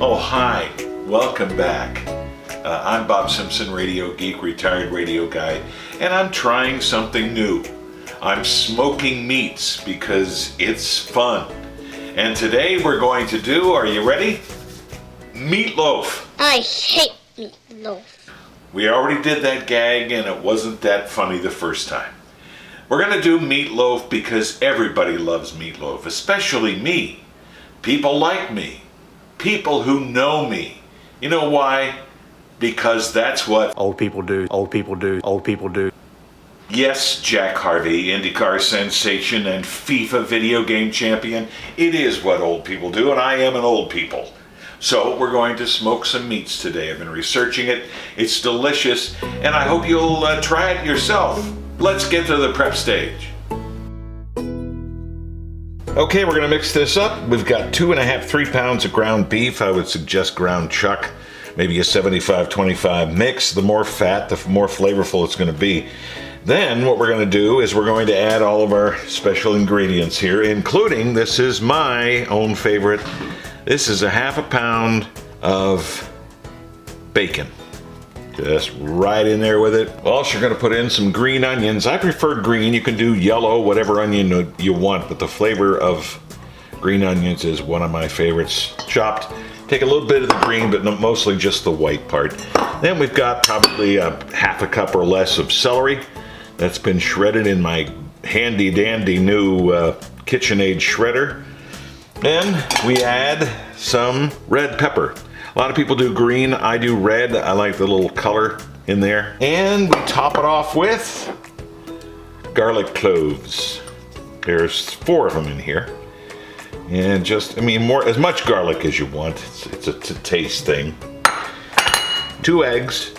Oh, hi. Welcome back. I'm Bob Simpson, radio geek, retired radio guy, and I'm trying something new. I'm smoking meats because it's fun. And today we're going to do, are you ready? Meatloaf. I hate meatloaf. We already did that gag and it wasn't that funny the first time. We're going to do meatloaf because everybody loves meatloaf, especially me. People like me. People who know me. You know why? Because that's what old people do. Old people do. Old people do. Yes, Jack Harvey, IndyCar sensation and FIFA video game champion. It is what old people do, and I am an old people. So we're going to smoke some meats today. I've been researching it. It's delicious, and I hope you'll try it yourself. Let's get to the prep stage. Okay, we're going to mix this up. We've got 2.5–3 pounds of ground beef. I would suggest ground chuck, maybe a 75-25 mix. The more fat, the more flavorful it's going to be. Then what we're going to do is we're going to add all of our special ingredients here, including, this is my own favorite, this is a 1/2 pound of bacon. Just right in there with it. Also, you're going to put in some green onions. I prefer green. You can do yellow, whatever onion you want, but the flavor of green onions is one of my favorites. Chopped. Take a little bit of the green, but mostly just the white part. Then we've got probably a 1/2 cup or less of celery that's been shredded in my handy dandy new KitchenAid shredder. And we add some red pepper. A lot of people do green, I do red. I like the little color in there. And we top it off with garlic cloves. There's 4 of them in here. And just, as much garlic as you want. It's a taste thing. 2 eggs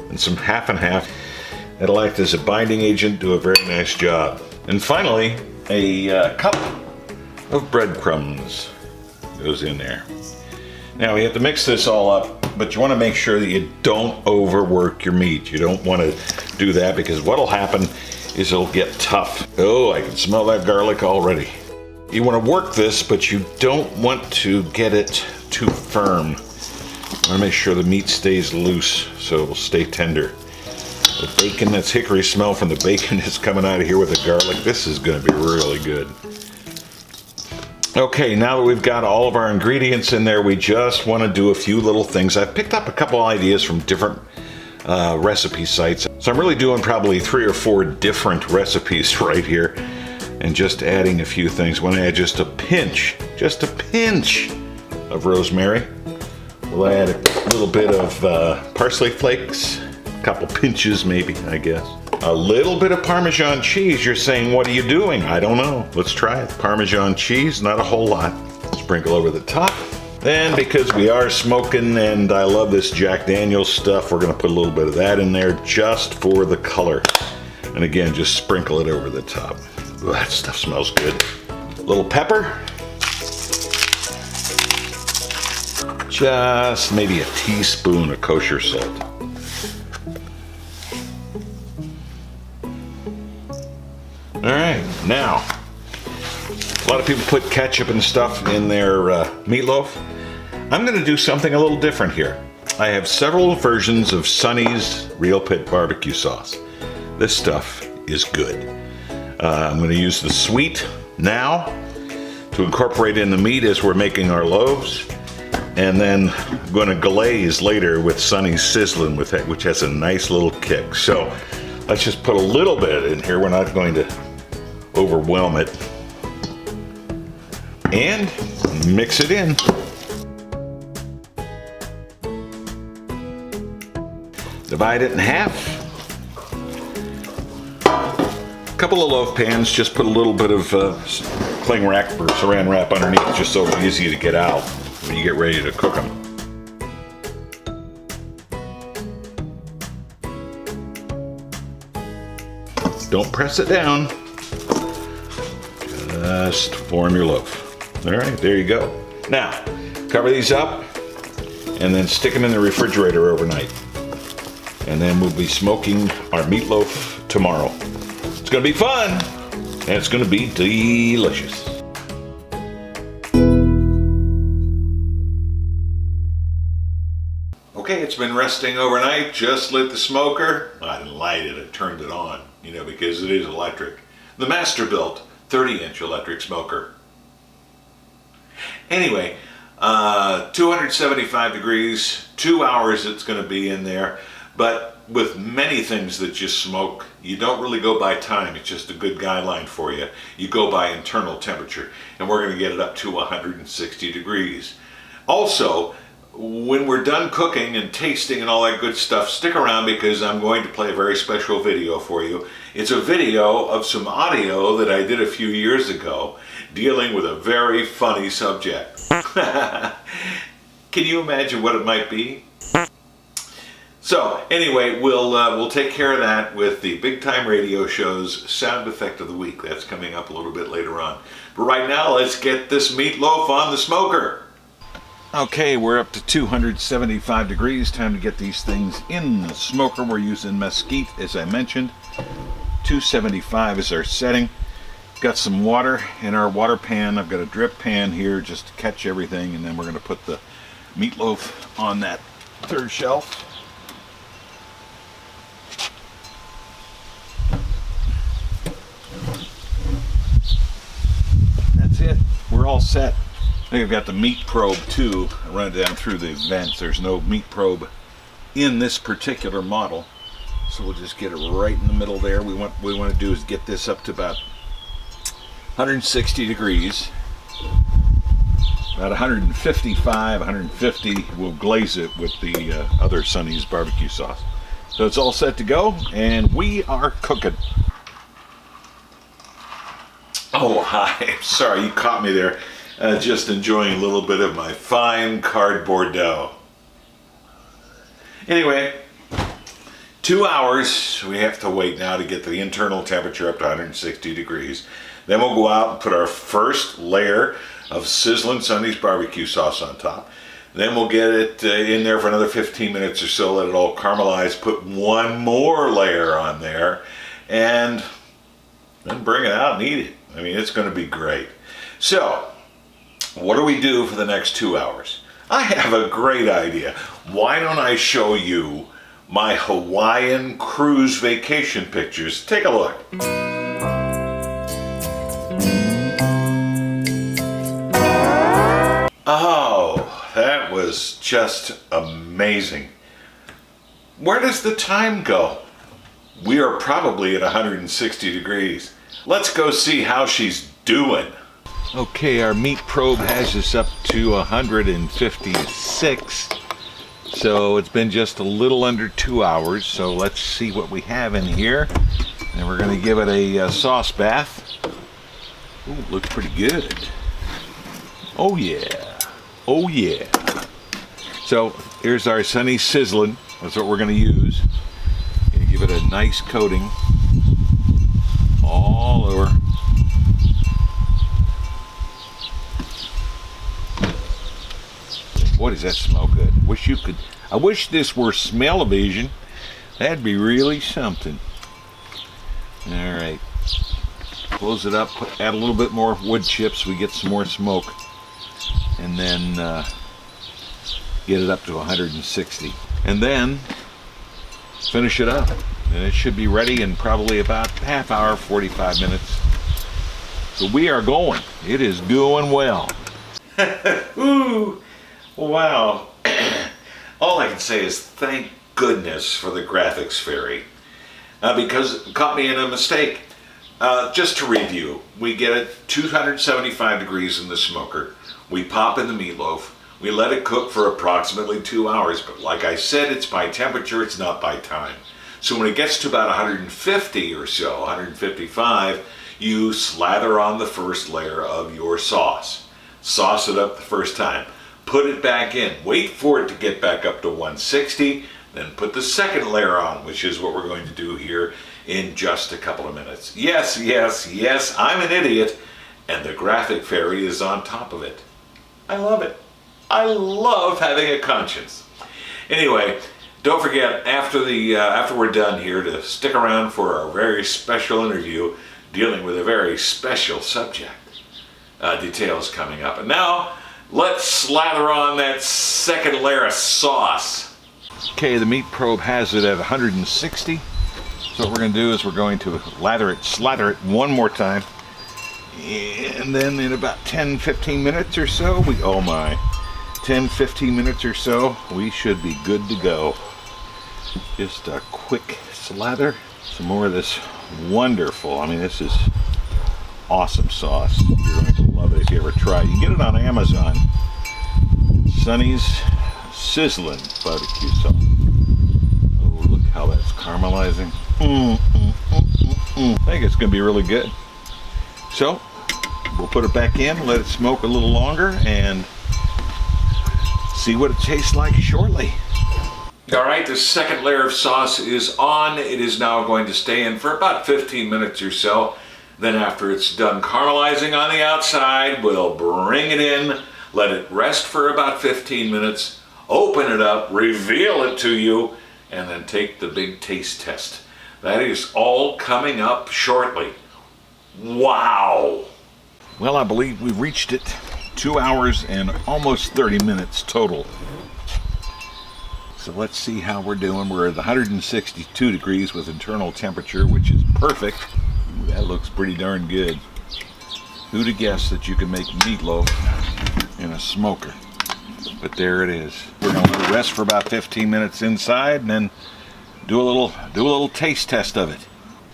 and some half and half. That'll act as a binding agent, do a very nice job. And finally, a cup of breadcrumbs goes in there. Now we have to mix this all up, but you want to make sure that you don't overwork your meat. You don't want to do that because what'll happen is it'll get tough. Oh, I can smell that garlic already. You want to work this, but you don't want to get it too firm. You want to make sure the meat stays loose so it will stay tender. The bacon, that's hickory smell from the bacon is coming out of here with the garlic. This is going to be really good. Okay, now that we've got all of our ingredients in there, we just want to do a few little things. I've picked up a couple ideas from different recipe sites. So I'm really doing probably 3 or 4 different recipes right here and just adding a few things. I want to add just a pinch of rosemary. We'll add a little bit of parsley flakes, a couple pinches maybe, I guess. A little bit of Parmesan cheese. You're saying, what are you doing? I don't know. Let's try it. Parmesan cheese, not a whole lot. Sprinkle over the top. Then, because we are smoking and I love this Jack Daniel's stuff, we're going to put a little bit of that in there just for the color. And again, just sprinkle it over the top. Ooh, that stuff smells good. A little pepper. Just maybe a teaspoon of kosher salt. All right, now, a lot of people put ketchup and stuff in their meatloaf. I'm going to do something a little different here. I have several versions of Sonny's Real Pit barbecue sauce. This stuff is good. I'm going to use the sweet now to incorporate in the meat as we're making our loaves. And then I'm going to glaze later with Sonny's Sizzlin' with it, which has a nice little kick. So let's just put a little bit in here. We're not going to overwhelm it. And mix it in. Divide it in half. A couple of loaf pans, just put a little bit of cling wrap or saran wrap underneath just so it's easy to get out when you get ready to cook them. Don't press it down. Just form your loaf. All right, there you go. Now, cover these up and then stick them in the refrigerator overnight. And then we'll be smoking our meatloaf tomorrow. It's gonna be fun and it's gonna be delicious. Okay, it's been resting overnight. Just lit the smoker. I didn't light it, I turned it on, you know, because it is electric. The Masterbuilt 30-inch electric smoker. Anyway, 275 degrees, 2 hours it's going to be in there. But with many things that just smoke, you don't really go by time. It's just a good guideline for you. You go by internal temperature, and we're going to get it up to 160 degrees. Also, when we're done cooking and tasting and all that good stuff, stick around because I'm going to play a very special video for you. It's a video of some audio that I did a few years ago dealing with a very funny subject. Can you imagine what it might be? So anyway, we'll take care of that with the Big Time Radio Show's Sound Effect of the Week. That's coming up a little bit later on. But right now, let's get this meatloaf on the smoker. Okay, we're up to 275 degrees. Time to get these things in the smoker. We're using mesquite, as I mentioned. 275 is our setting. Got some water in our water pan. I've got a drip pan here just to catch everything, and then we're going to put the meatloaf on that third shelf. That's it. We're all set. I think I've got the meat probe too. I run it down through the vents. There's no meat probe in this particular model, so we'll just get it right in the middle there. What we want to do is get this up to about 160 degrees, about 155, 150. We'll glaze it with the other Sonny's barbecue sauce. So it's all set to go, and we are cooking. Oh, hi. Sorry, you caught me there. Just enjoying a little bit of my fine cardboard dough. Anyway, 2 hours we have to wait now to get the internal temperature up to 160 degrees. Then we'll go out and put our first layer of sizzling Sonny's barbecue sauce on top. Then we'll get it in there for another 15 minutes or so, let it all caramelize, put one more layer on there, and then bring it out and eat it. I mean, it's going to be great. So, what do we do for the next 2 hours? I have a great idea. Why don't I show you my Hawaiian cruise vacation pictures? Take a look. Oh, that was just amazing. Where does the time go? We are probably at 160 degrees. Let's go see how she's doing. Okay, our meat probe has us up to 156. So it's been just a little under 2 hours. So let's see what we have in here. And we're going to give it a sauce bath. Ooh, looks pretty good. Oh yeah. Oh yeah. So here's our Sonny sizzling. That's what we're going to use. Gonna give it a nice coating all over. Boy, does that smell good. I wish this were smell-o-vision. That'd be really something. All right. Close it up, add a little bit more wood chips. We get some more smoke. And then get it up to 160. And then finish it up. And it should be ready in probably about half hour, 45 minutes. So we are going. It is doing well. Ooh. Wow. All I can say is thank goodness for the graphics fairy, because it caught me in a mistake. Just to review, we get it 275 degrees in the smoker. We pop in the meatloaf. We let it cook for approximately 2 hours, but like I said, it's by temperature, it's not by time. So when it gets to about 150 or so, 155, you slather on the first layer of your sauce. Sauce it up the first time. Put it back in. Wait for it to get back up to 160. Then put the second layer on, which is what we're going to do here in just a couple of minutes. Yes, yes, yes, I'm an idiot. And the graphic fairy is on top of it. I love it. I love having a conscience. Anyway, don't forget, after we're done here, to stick around for our very special interview dealing with a very special subject. Details coming up. And now, let's slather on that second layer of sauce. Okay, the meat probe has it at 160. So what we're going to do is we're going to slather it one more time. And then in about 10-15 minutes or so, 10-15 minutes or so, we should be good to go. Just a quick slather. Some more of this wonderful, I mean, this is awesome sauce. You're going to love it if you ever try it. You can get it on Amazon. Sonny's Sizzling Barbecue Sauce. Oh, look how that's caramelizing. I think it's going to be really good. So, we'll put it back in, let it smoke a little longer, and see what it tastes like shortly. All right, the second layer of sauce is on. It is now going to stay in for about 15 minutes or so. Then after it's done caramelizing on the outside, we'll bring it in, let it rest for about 15 minutes, open it up, reveal it to you, and then take the big taste test. That is all coming up shortly. Wow! Well, I believe we've reached it. 2 hours and almost 30 minutes total. So let's see how we're doing. We're at 162 degrees with internal temperature, which is perfect. Ooh, that looks pretty darn good. Who'd have guessed that you can make meatloaf in a smoker? But there it is. We're gonna let it rest for about 15 minutes inside and then do a little taste test of it.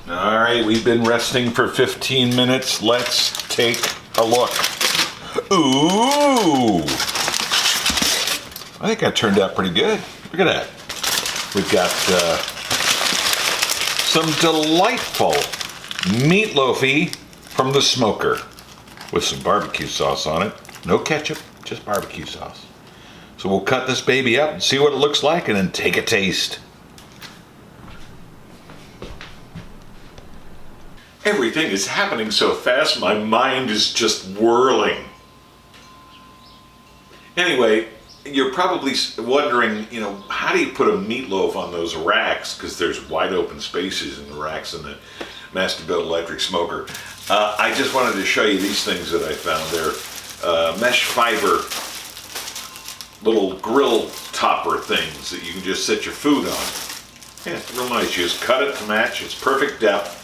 All right, we've been resting for 15 minutes. Let's take a look. Ooh! I think that turned out pretty good. Look at that. We've got some delightful meatloafy from the smoker with some barbecue sauce on it. No ketchup, just barbecue sauce. So we'll cut this baby up and see what it looks like and then take a taste. Everything is happening so fast, my mind is just whirling. Anyway, you're probably wondering, how do you put a meatloaf on those racks? Because there's wide open spaces in the racks in the Masterbuilt electric smoker. I just wanted to show you these things that I found. They're mesh fiber little grill topper things that you can just set your food on. Yeah, it's real nice. You just cut it to match. It's perfect depth.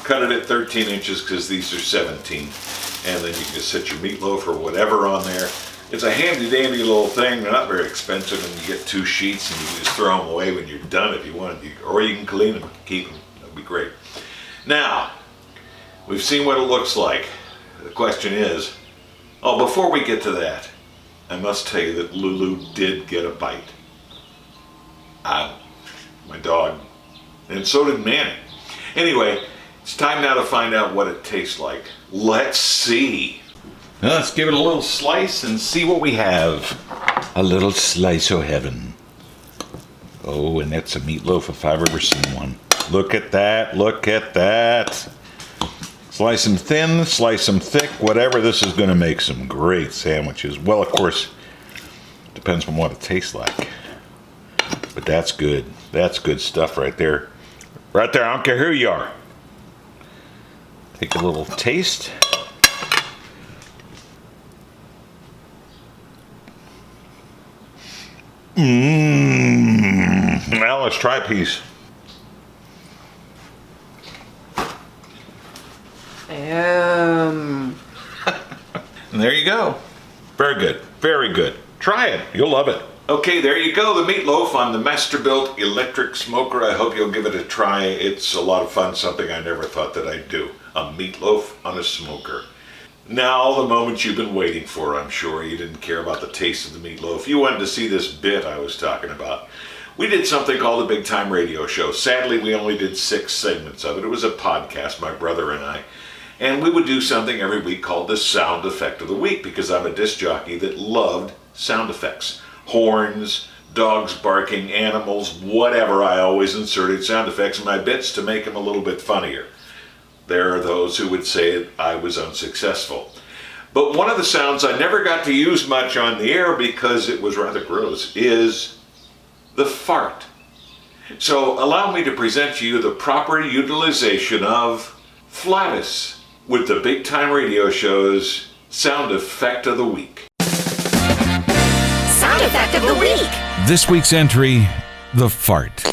Cut it at 13 inches because these are 17. And then you can just set your meatloaf or whatever on there. It's a handy dandy little thing. They're not very expensive, and you get 2 sheets and you can just throw them away when you're done if you want. Or you can clean them, keep them. That'd be great. Now, we've seen what it looks like. The question is, before we get to that, I must tell you that Lulu did get a bite. My dog. And so did Manny. Anyway, it's time now to find out what it tastes like. Let's see. Now let's give it a little slice and see what we have. A little slice of heaven. Oh, and that's a meatloaf if I've ever seen one. Look at that, look at that. Slice them thin, slice them thick, whatever. This is going to make some great sandwiches. Well, of course, depends on what it tastes like. But that's good. That's good stuff right there. Right there, I don't care who you are. Take a little taste. Now let's try a piece. And there you go. Very good. Very good. Try it. You'll love it. Okay, there you go. The meatloaf on the Masterbuilt electric smoker. I hope you'll give it a try. It's a lot of fun. Something I never thought that I'd do. A meatloaf on a smoker. Now, the moment you've been waiting for, I'm sure. You didn't care about the taste of the meatloaf. You wanted to see this bit I was talking about. We did something called the Big Time Radio Show. Sadly, we only did 6 segments of it. It was a podcast, my brother and I. And we would do something every week called the Sound Effect of the Week, because I'm a disc jockey that loved sound effects. Horns, dogs barking, animals, whatever. I always inserted sound effects in my bits to make them a little bit funnier. There are those who would say I was unsuccessful. But one of the sounds I never got to use much on the air because it was rather gross is the fart. So allow me to present to you the proper utilization of Flatus with the Big Time Radio Show's Sound Effect of the Week. Sound Effect of the Week. This week's entry, the fart.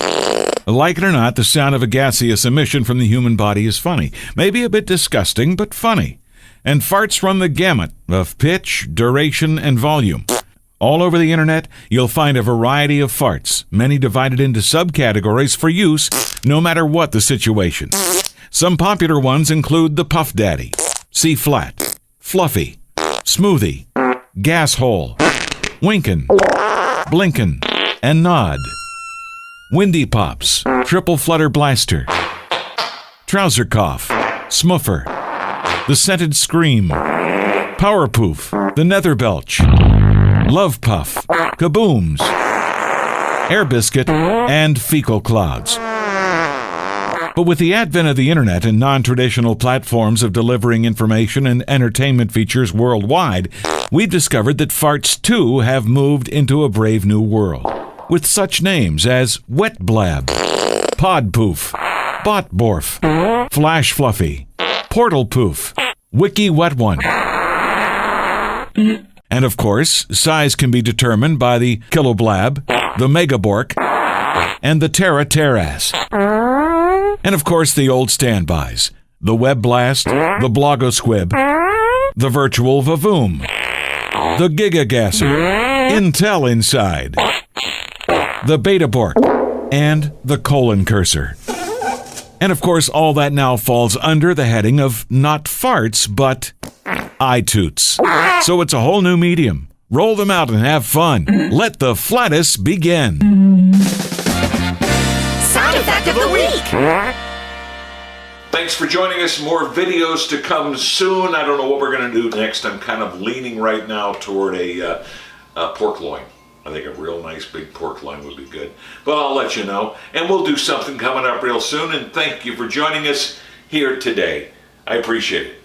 Like it or not, the sound of a gaseous emission from the human body is funny. Maybe a bit disgusting, but funny. And farts run the gamut of pitch, duration, and volume. All over the internet, you'll find a variety of farts, many divided into subcategories for use no matter what the situation. Some popular ones include the Puff Daddy, C-flat, Fluffy, Smoothie, Gas Hole, Winkin', Blinkin', and Nod. Windy Pops, Triple Flutter Blaster, Trouser Cough, Smuffer, The Scented Scream, Power Poof, The Nether Belch, Love Puff, Kabooms, Air Biscuit, and Fecal Clouds. But with the advent of the internet and non-traditional platforms of delivering information and entertainment features worldwide, we've discovered that farts too have moved into a brave new world, with such names as Wet Blab, Pod Poof, Bot Borf, Flash Fluffy, Portal Poof, Wiki Wet One. And of course, size can be determined by the Kiloblab, the Megabork, and the Terra Terras. And of course, the old standbys, the Web Blast, the Blogosquib, the Virtual Vavoom, the Gigagasser, Intel Inside, the Betabork, and the Colon Cursor. And of course, all that now falls under the heading of not farts, but iToots. So it's a whole new medium. Roll them out and have fun. Let the Flatus begin. Sound effect of the week. Thanks for joining us. More videos to come soon. I don't know what we're going to do next. I'm kind of leaning right now toward a pork loin. I think a real nice big pork loin would be good. But I'll let you know. And we'll do something coming up real soon. And thank you for joining us here today. I appreciate it.